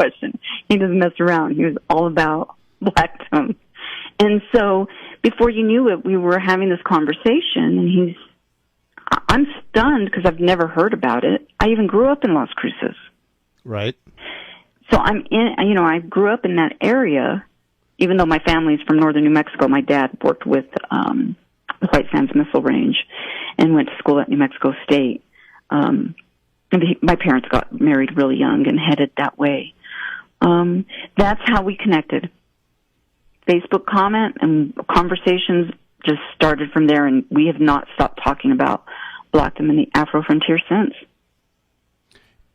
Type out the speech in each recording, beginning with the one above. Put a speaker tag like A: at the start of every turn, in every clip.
A: question. He doesn't mess around. He was all about Blacktum. And so before you knew it, we were having this conversation, and I'm stunned because I've never heard about it. I even grew up in Las Cruces.
B: Right.
A: So I grew up in that area, even though my family's from northern New Mexico. My dad worked with the White Sands Missile Range and went to school at New Mexico State. My parents got married really young and headed that way. That's how we connected. Facebook comment and conversations just started from there, and we have not stopped talking about Blacktum and the Afro Frontier since.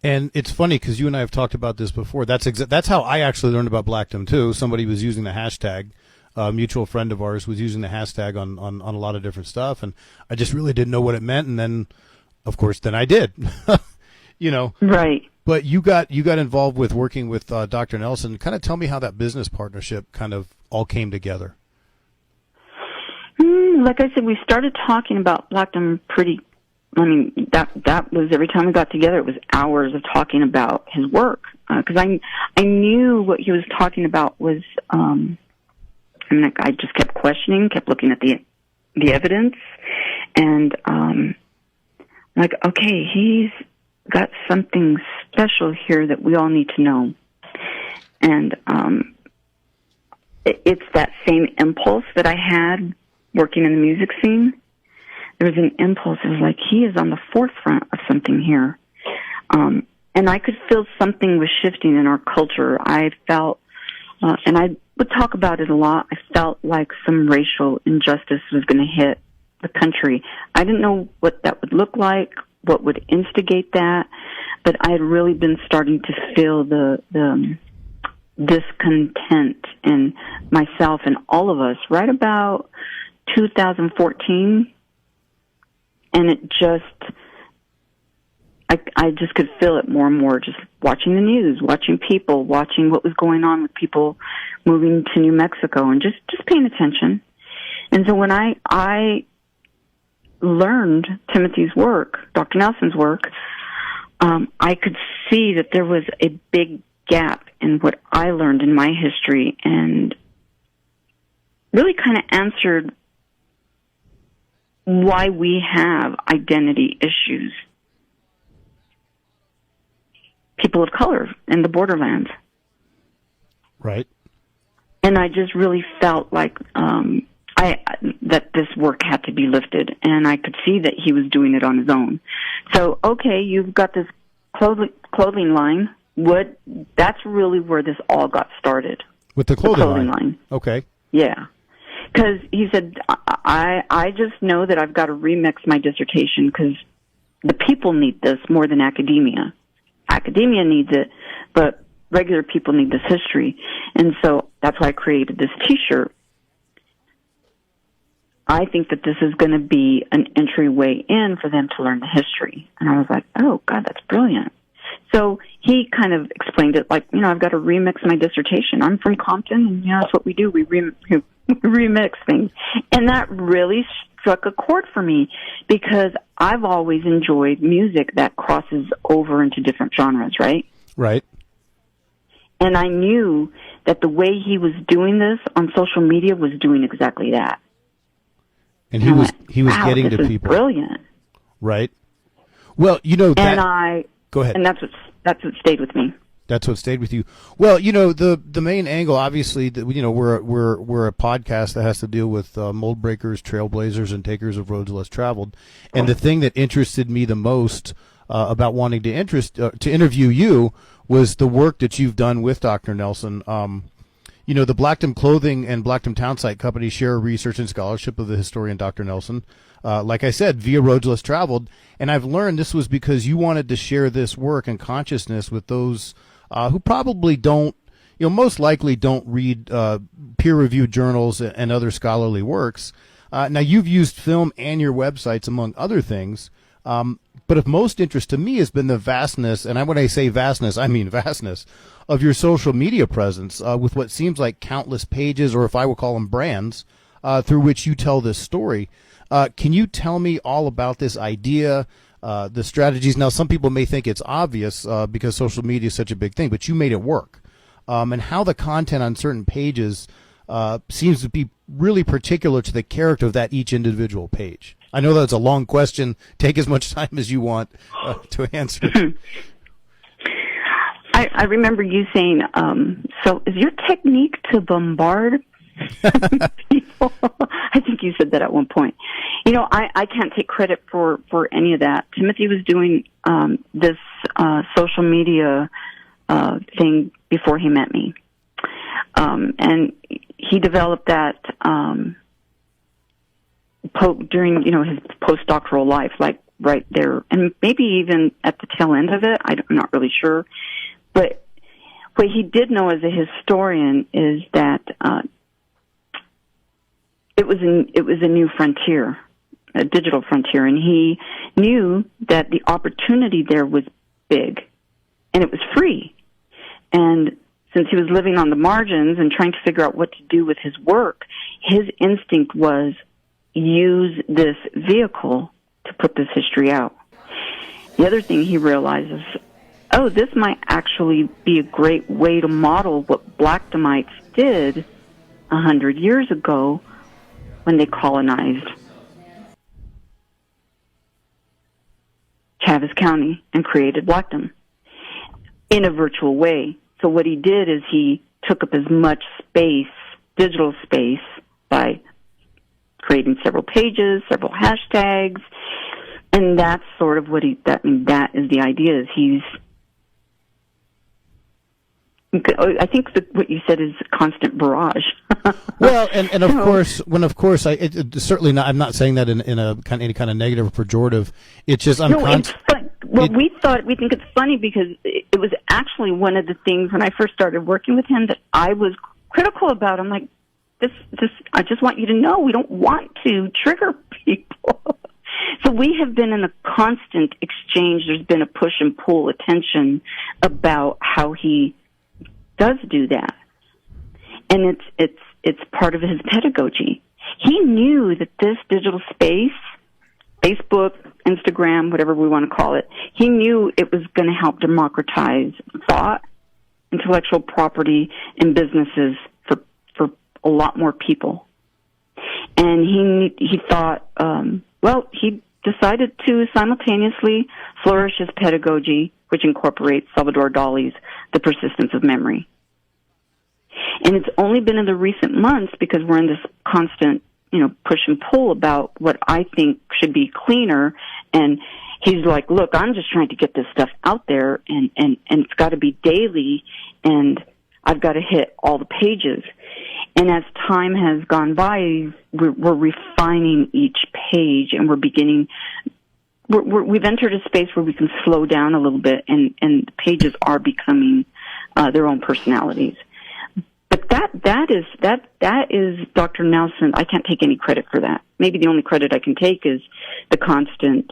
B: And it's funny because you and I have talked about this before. That's how I actually learned about Blacktum too. Somebody was using the hashtag. A mutual friend of ours was using the hashtag on a lot of different stuff, and I just really didn't know what it meant. And then, of course, I did.
A: Right.
B: But you got involved with working with Dr. Nelson. Kind of tell me how that business partnership kind of all came together.
A: Like I said, we started talking about Blacktum that was every time we got together, it was hours of talking about his work. Because I knew what he was talking about was, I just kept questioning, kept looking at the evidence, and okay, he's got something special here that we all need to know. And it's that same impulse that I had working in the music scene. There was an impulse. It was like, he is on the forefront of something here. And I could feel something was shifting in our culture. I felt, and I would talk about it a lot, I felt like some racial injustice was going to hit the country. I didn't know what that would look like, what would instigate that, but I had really been starting to feel the discontent in myself and all of us right about 2014. And it just, I just could feel it more and more, just watching the news, watching people, watching what was going on with people moving to New Mexico, and just paying attention. And so when I learned Timothy's work, Dr. Nelson's work, I could see that there was a big gap in what I learned in my history, and really kind of answered why we have identity issues. People of color in the borderlands.
B: Right.
A: And I just really felt like that this work had to be lifted, and I could see that he was doing it on his own. So, okay, you've got this clothing line. That's really where this all got started.
B: With the clothing line. Okay.
A: Yeah. Because he said, I just know that I've got to remix my dissertation because the people need this more than academia. Academia needs it, but regular people need this history. And so that's why I created this T-shirt. I think that this is going to be an entryway in for them to learn the history. And I was like, oh, God, that's brilliant. So he kind of explained it like, I've got to remix my dissertation. I'm from Compton, and, that's what we do. We remix things. And that really struck a chord for me because I've always enjoyed music that crosses over into different genres, right?
B: Right.
A: And I knew that the way he was doing this on social media was doing exactly that.
B: And he was
A: wow,
B: getting
A: this
B: to
A: is
B: people.
A: Brilliant.
B: Right. Well, that. Go ahead.
A: And that's what stayed with me.
B: That's what stayed with you. Well, the main angle, obviously, we're a podcast that has to deal with mold breakers, trailblazers, and takers of roads less traveled. And the thing that interested me the most about wanting to interview you was the work that you've done with Dr. Nelson. The Blacktum Clothing and Blacktum Townsite companies share research and scholarship of the historian Dr. Nelson. Like I said, via Roads Less Traveled. And I've learned this was because you wanted to share this work and consciousness with those who probably don't, most likely don't read peer-reviewed journals and other scholarly works. Now, you've used film and your websites, among other things. But of most interest to me has been the vastness, and when I say vastness, I mean vastness, of your social media presence with what seems like countless pages, or if I would call them brands, through which you tell this story. Can you tell me all about this idea, the strategies. Now, some people may think it's obvious because social media is such a big thing, but you made it work. And how the content on certain pages seems to be really particular to the character of that each individual page. I know that's a long question. Take as much time as you want to answer it.
A: I remember you saying, so is your technique to bombard people? I think you said that at one point. You know, I can't take credit for any of that. Timothy was doing this social media thing before he met me. And he developed that during, his postdoctoral life, like right there, and maybe even at the tail end of it. I'm not really sure. But what he did know as a historian is that it was a new frontier, a digital frontier, and he knew that the opportunity there was big, and it was free. And since he was living on the margins and trying to figure out what to do with his work, his instinct was use this vehicle to put this history out. The other thing he realizes, this might actually be a great way to model what Blackdomites did 100 years ago when they colonized Chaves County and created Blackdom in a virtual way. So what he did is he took up as much space, digital space, by creating several pages, several hashtags, and that's sort of what that is the idea. Is I think what you said is a constant barrage.
B: Well, and of course, certainly not. I'm not saying that in any kind of negative or pejorative. It's just
A: it's fun. Well, we think it's funny because it was actually one of the things when I first started working with him that I was critical about. I'm like, this. I just want you to know we don't want to trigger people. So we have been in a constant exchange. There's been a push and pull attention about how he does do that, and it's part of his pedagogy. He knew that this digital space, Facebook, Instagram, whatever we want to call it, he knew it was going to help democratize thought, intellectual property, and businesses for a lot more people. And he thought, he decided to simultaneously flourish his pedagogy, which incorporates Salvador Dali's The Persistence of Memory. And it's only been in the recent months, because we're in this constant, push and pull about what I think should be cleaner. And he's like, look, I'm just trying to get this stuff out there, and it's got to be daily, and I've got to hit all the pages. And as time has gone by, we're refining each page, and we've entered a space where we can slow down a little bit, and the pages are becoming their own personalities. But that is Dr. Nelson. I can't take any credit for that. Maybe the only credit I can take is the constant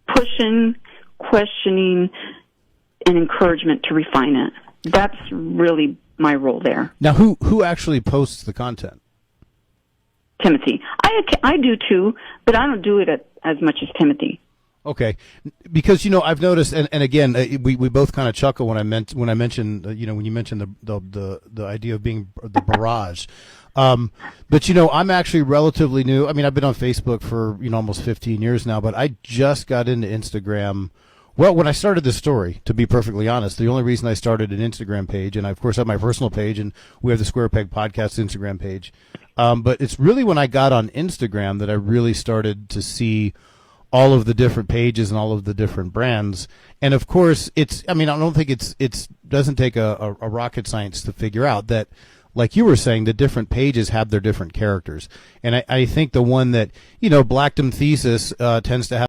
A: pushing, questioning, and encouragement to refine it. That's really my role there.
B: Now, who actually posts the content?
A: Timothy. I do too, but I don't do it as much as Timothy.
B: Okay, because I've noticed, and again, we both kind of chuckle when I mentioned when you mentioned the idea of being the barrage. But I'm actually relatively new. I mean, I've been on Facebook for almost 15 years now, but I just got into Instagram. Well, when I started this story, to be perfectly honest, the only reason I started an Instagram page, and I of course have my personal page, and we have the Square Peg Podcast Instagram page. But it's really when I got on Instagram that I really started to see all of the different pages and all of the different brands. And of course, I don't think it doesn't take a rocket science to figure out that, like you were saying, the different pages have their different characters. And I think the one that, Blackdom Thesis tends to have